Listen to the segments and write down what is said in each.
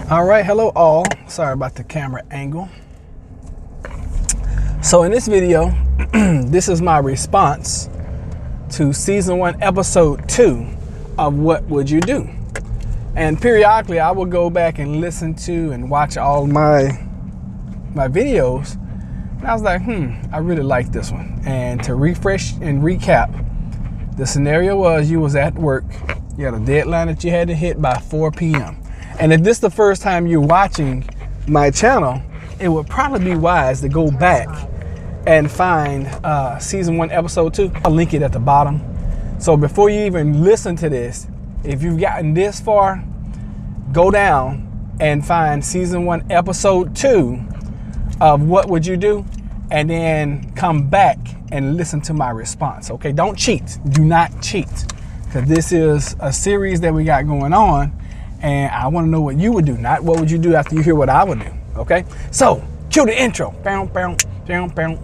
All right, hello all. Sorry about the camera angle. So in this video, this is my response to season 1, episode 2 of What Would You Do? And periodically I will go back and listen to and watch all my videos. And I was like, I really like this one. And to refresh and recap, the scenario was you was at work. You had a deadline that you had to hit by 4 p.m. And if this is the first time you're watching my channel, it would probably be wise to go back and find season 1, episode 2. I'll link it at the bottom. So before you even listen to this, if you've gotten this far, go down and find season 1, episode 2 of What Would You Do? And then come back and listen to my response. Okay, don't cheat. Do not cheat. Because this is a series that we got going on. And I want to know what you would do, not what would you do after you hear what I would do. Okay, so cue the intro. Bow, bow, bow, bow,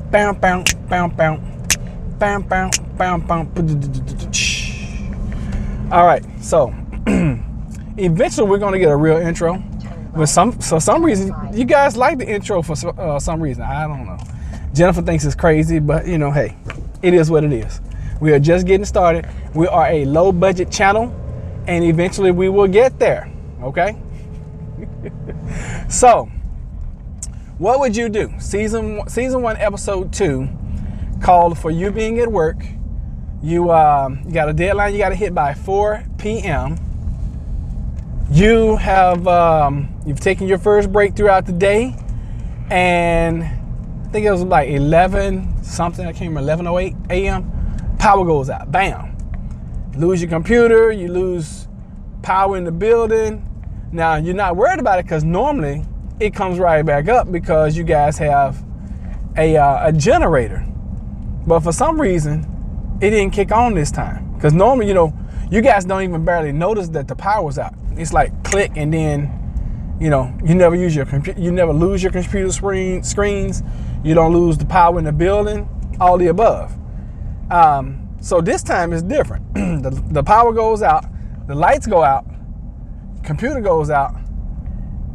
bow, bow, bow, bow, bow, bow, bow, bow. All right, so eventually we're gonna get a real intro. But for some reason, you guys like the intro for some reason. I don't know. Jennifer thinks it's crazy, but you know, hey, it is what it is. We are just getting started. We are a low budget channel. And eventually we will get there, okay? So, what would you do? Season 1, episode 2, called for you being at work. You got a deadline you got to hit by 4 p.m. You have you've taken your first break throughout the day, and I think it was like 11 something. I can't remember, 11:08 a.m. Power goes out. Bam. Lose your computer, you lose power in the building. Now, you're not worried about it because normally it comes right back up because you guys have a generator. But for some reason, it didn't kick on this time. Because normally, you know, you guys don't even barely notice that the power was out. It's like click and then, you know, you never use your computer, you never lose your computer screens. You don't lose the power in the building, all the above. So this time is different. The power goes out, the lights go out, computer goes out,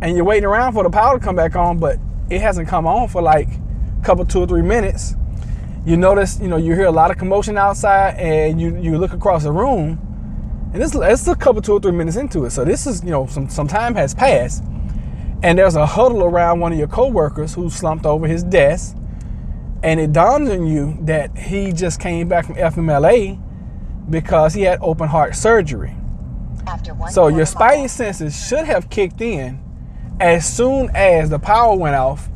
and you're waiting around for the power to come back on, but it hasn't come on for like a couple, 2 or 3 minutes. You notice, you know, you hear a lot of commotion outside, and you look across the room, and it's a couple, 2 or 3 minutes into it. So this is, you know, some time has passed, and there's a huddle around one of your coworkers who slumped over his desk. And it dawned on you that he just came back from FMLA because he had open heart surgery. So your spidey senses should have kicked in as soon as the power went off,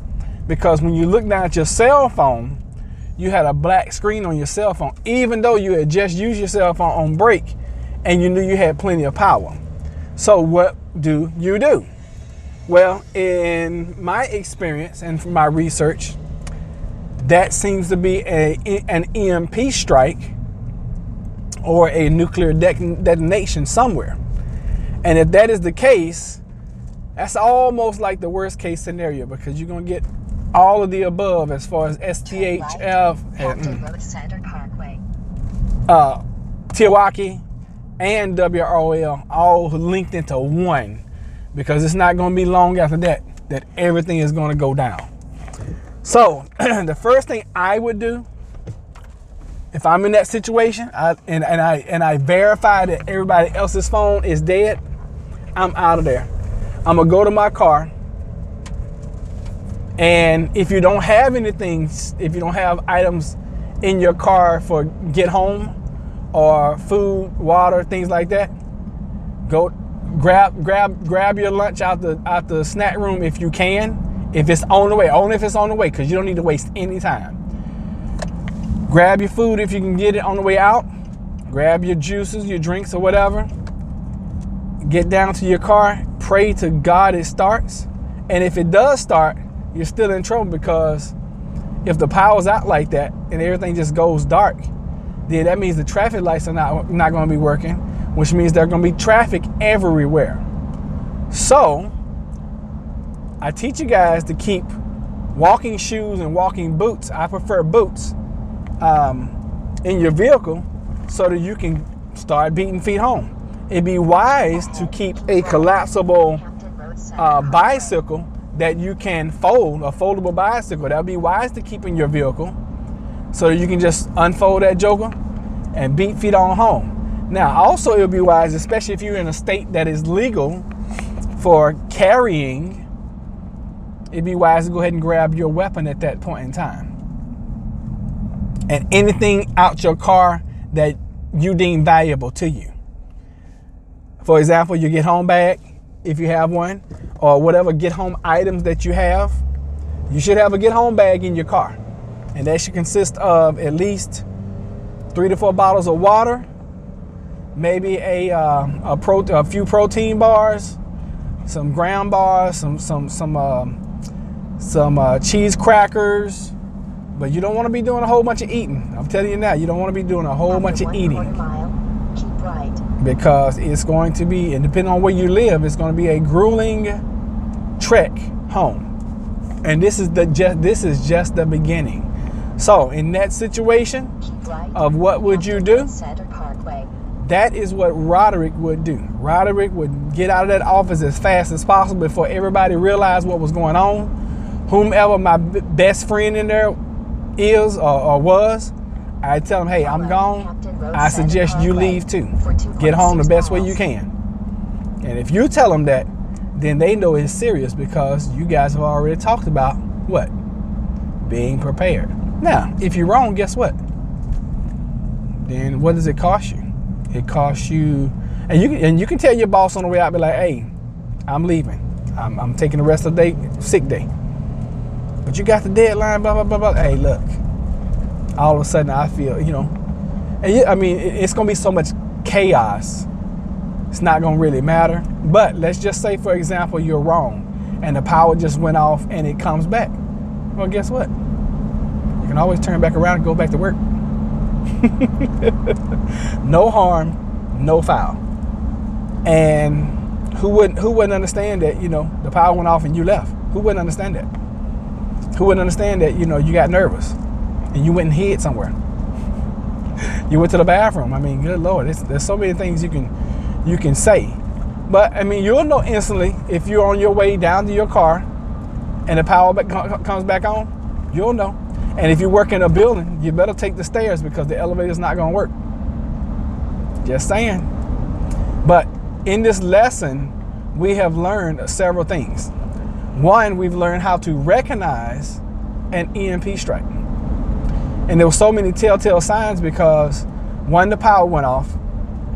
because when you look down at your cell phone, you had a black screen on your cell phone, even though you had just used your cell phone on break and you knew you had plenty of power. So what do you do? Well, in my experience and from my research, that seems to be an EMP strike or a nuclear detonation somewhere. And if that is the case, that's almost like the worst case scenario, because you're going to get all of the above as far as STHF, Tiwaki, and WROL all linked into one, because it's not going to be long after that everything is going to go down. So the first thing I would do if I'm in that situation, and I verify that everybody else's phone is dead, I'm out of there. I'm gonna go to my car, and if you don't have anything, if you don't have items in your car for get home or food, water, things like that, go grab your lunch out the snack room if you can. If it's on the way, only if it's on the way, because you don't need to waste any time. Grab your food if you can get it on the way out. Grab your juices, your drinks, or whatever. Get down to your car. Pray to God it starts. And if it does start, you're still in trouble, because if the power's out like that and everything just goes dark, then that means the traffic lights are not going to be working, which means there's going to be traffic everywhere. So I teach you guys to keep walking shoes and walking boots. I prefer boots in your vehicle so that you can start beating feet home. It'd be wise to keep a collapsible bicycle that you can fold, a foldable bicycle. That would be wise to keep in your vehicle so that you can just unfold that joker and beat feet on home. Now, also it would be wise, especially if you're in a state that is legal for carrying, it'd be wise to go ahead and grab your weapon at that point in time. And anything out your car that you deem valuable to you. For example, your get home bag, if you have one, or whatever get home items that you have, you should have a get home bag in your car. And that should consist of at least 3 to 4 bottles of water, maybe a few protein bars, some graham bars, some cheese crackers. But you don't want to be doing a whole bunch of eating. I'm telling you now, you don't want to be doing a whole bunch of eating. Keep right. Because it's going to be, and depending on where you live, it's going to be a grueling trek home. And this is just the beginning. So in that situation of what would you do? That is what Roderick would do. Roderick would get out of that office as fast as possible before everybody realized what was going on. Whomever my best friend in there is or was, I tell them, hey, I'm gone. I suggest you leave too. Get home the best way you can. And if you tell them that, then they know it's serious because you guys have already talked about what? Being prepared. Now, if you're wrong, guess what? Then what does it cost you? It costs you, and you can tell your boss on the way out, be like, hey, I'm leaving. I'm taking the rest of the day, sick day. But you got the deadline, blah, blah, blah, blah. Hey, look, all of a sudden I feel, and I mean, it's going to be so much chaos. It's not going to really matter. But let's just say, for example, you're wrong and the power just went off and it comes back. Well, guess what? You can always turn back around and go back to work. No harm, no foul. And who wouldn't understand that, the power went off and you left? Who wouldn't understand that? Who wouldn't understand that, you got nervous and you went and hid somewhere? You went to the bathroom. I mean, good Lord, there's so many things you can say. But, I mean, you'll know instantly if you're on your way down to your car and the power comes back on, you'll know. And if you work in a building, you better take the stairs because the elevator's not going to work. Just saying. But in this lesson, we have learned several things. One, we've learned how to recognize an EMP strike. And there were so many telltale signs because 1, the power went off.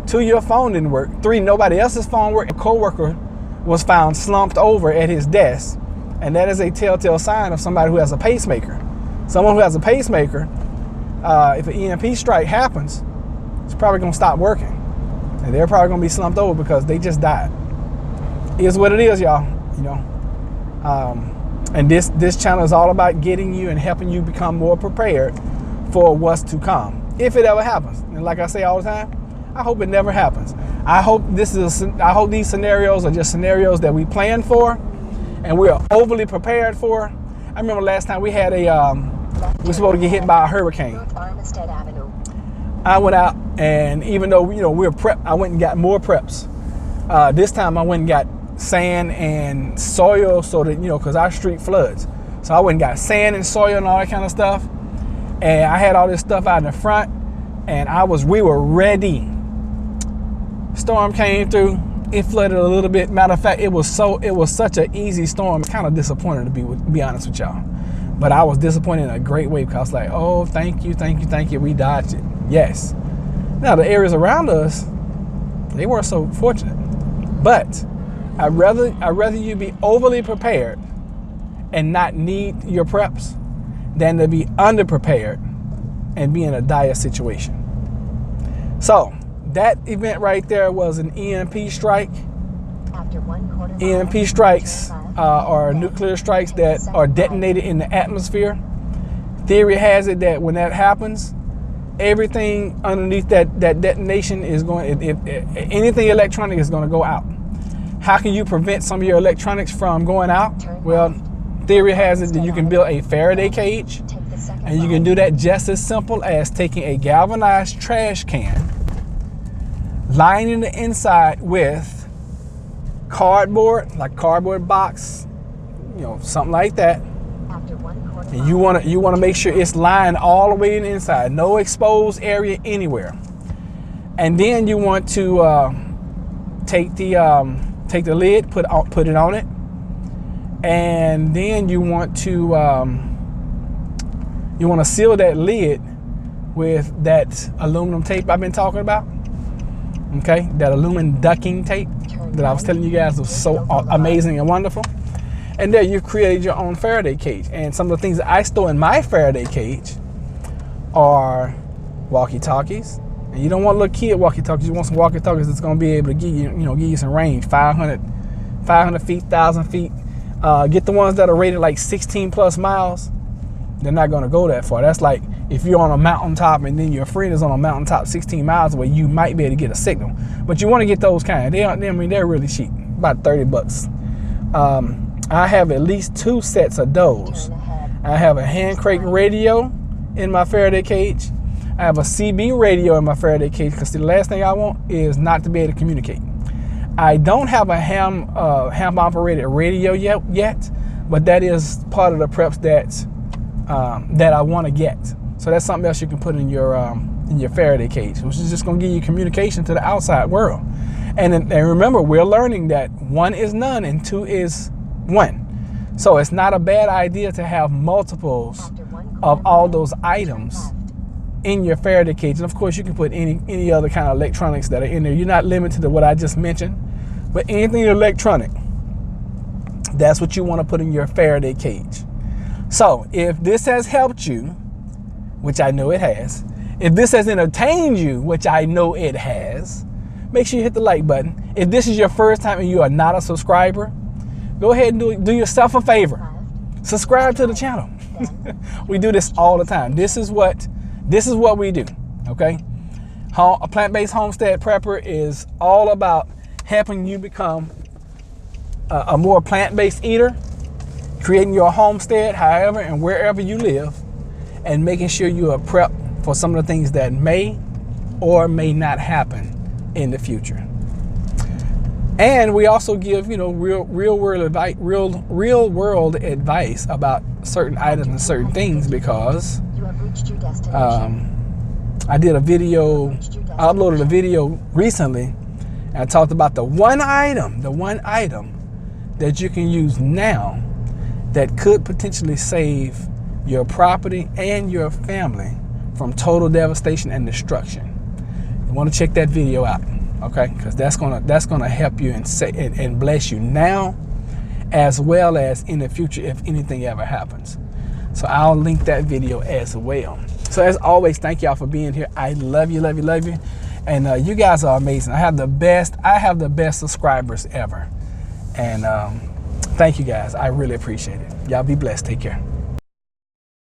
2, your phone didn't work. 3, nobody else's phone worked. A coworker was found slumped over at his desk. And that is a telltale sign of somebody who has a pacemaker. Someone who has a pacemaker, if an EMP strike happens, it's probably going to stop working. And they're probably going to be slumped over because they just died. It is what it is, y'all. And this channel is all about getting you and helping you become more prepared for what's to come, if it ever happens. And like I say all the time, I hope it never happens. I hope these scenarios are just scenarios that we plan for and we are overly prepared for. I remember last time we had we were supposed to get hit by a hurricane. I went out, and even though we were prepped, I went and got more preps. This time I went and got sand and soil so that because our street floods. So I went and got sand and soil and all that kind of stuff. And I had all this stuff out in the front, and we were ready. Storm came through. It flooded a little bit. Matter of fact, it was such an easy storm. Kind of disappointed to be honest with y'all. But I was disappointed in a great way because I was like, oh, thank you. We dodged it. Yes. Now the areas around us, they weren't so fortunate. But I'd rather you be overly prepared and not need your preps than to be underprepared and be in a dire situation. So that event right there was an EMP strike. EMP strikes are nuclear strikes that are detonated in the atmosphere. Theory has it that when that happens, everything underneath that detonation is anything electronic is going to go out. How can you prevent some of your electronics from going out? Well, theory has it that you can build a Faraday cage, and you can do that just as simple as taking a galvanized trash can, lining the inside with cardboard, like cardboard box, you know, something like that. And you want to make sure it's lined all the way in the inside, no exposed area anywhere. And then you want to take the lid, put it on it, and then you want to seal that lid with that aluminum tape I've been talking about. Okay, that aluminum ducking tape that I was telling you guys was so amazing and wonderful. And there you've created your own Faraday cage. And some of the things that I store in my Faraday cage are walkie-talkies. And you don't want little kid walkie-talkies. You want some walkie-talkies that's going to be able to give you some range, 500 feet, 1,000 feet. Get the ones that are rated like 16 plus miles. They're not going to go that far. That's like if you're on a mountaintop and then your friend is on a mountaintop 16 miles away, you might be able to get a signal. But you want to get those kind. They're really cheap, about $30. I have at least 2 sets of those. I have a hand crank radio in my Faraday cage. I have a CB radio in my Faraday cage because the last thing I want is not to be able to communicate. I don't have a ham operated radio yet, but that is part of the preps that I want to get. So that's something else you can put in your Faraday cage, which is just going to give you communication to the outside world. And remember, we're learning that 1 is none and 2 is 1. So it's not a bad idea to have multiples of all those items in your Faraday cage. And of course, you can put any other kind of electronics that are in there. You're not limited to what I just mentioned, but anything electronic, that's what you want to put in your Faraday cage. So if this has helped you, which I know it has, if this has entertained you, which I know it has, make sure you hit the like button. If this is your first time and you are not a subscriber, go ahead and do yourself a favor. Subscribe to the channel. We do this all the time. This is what we do, okay? A plant-based homestead prepper is all about helping you become a more plant-based eater, creating your homestead however and wherever you live, and making sure you are prepped for some of the things that may or may not happen in the future. And we also give, real world advice about certain items and certain things, because I did a video, I uploaded a video recently, and I talked about the one item that you can use now that could potentially save your property and your family from total devastation and destruction. You want to check that video out, okay? Because that's gonna help you and bless you now, as well as in the future if anything ever happens. So I'll link that video as well. So as always, thank y'all for being here. I love you, love you, love you. And you guys are amazing. I have the best subscribers ever. And thank you guys. I really appreciate it. Y'all be blessed. Take care.